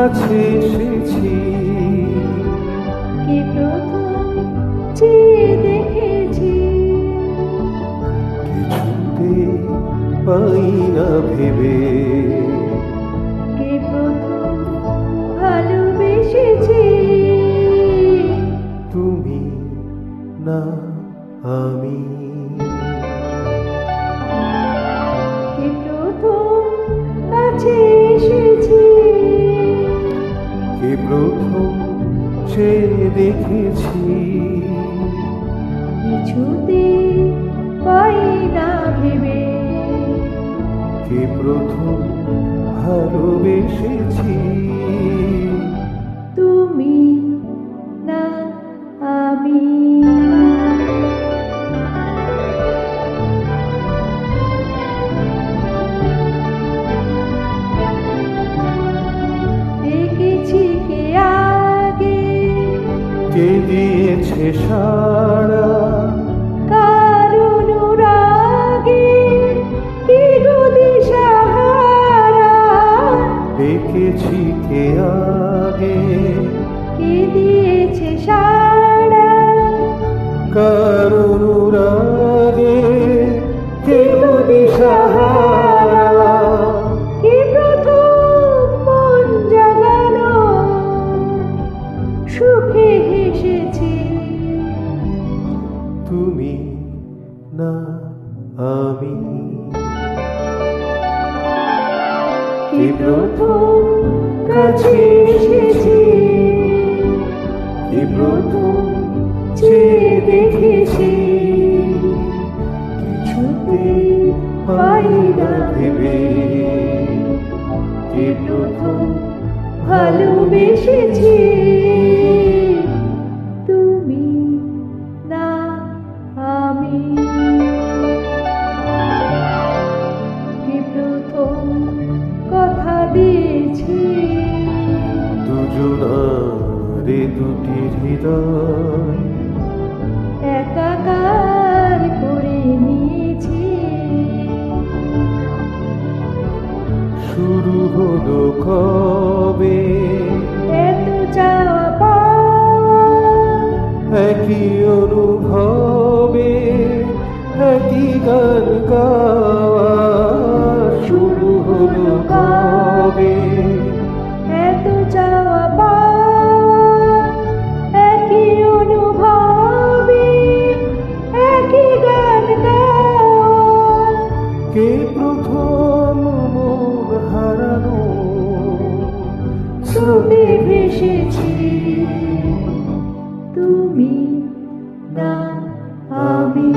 কাছে এসেছি। কে প্রথম চেয়ে দেখেছি, কিছুতে পাই না ভেবে, কে প্রথম ভালোবেসেছি। তুমি না আমি। কে প্রথম কাছে এসেছি, কে প্রথম চেয়ে দেখেছি, কিছুতে পাই না ভেবে, কে প্রথম ভালোবেসেছি। তুমি না আমি। দেখেছি কে আগে, কে দিয়েছে সারা, কার অনুরাগে কি গো দিশাহারা। দেখেছি কে আগে, কে দিয়েছে সাড়া, কার অনুরাগে কে দিশাহারা। কে প্রথম মন জাগালো, সুখে হেসেছি। তুমি না আমি। কে প্রথম কাছে এসেছি, কে প্রথম চেয়ে দেখেছি, কিছুতে পাই না ভেবে, কে প্রথম ভালোবেসেছি। তুমি না আমি। কে প্রথম কথা দিয়েছি, দুজনারে দুটি হৃদয় একাকার করে নিয়েছি। শুরু হলো কবে এত চাওয়া পাওয়া, একই অনুভবে, একই গান গাওয়া। শুরু হলো কবে এত চাওয়া পাওয়া, একই অনুভবে, একই গান গাওয়া। কে প্রথম মন হারানো স্রোতে ভেসেছি, তুমি না আমি।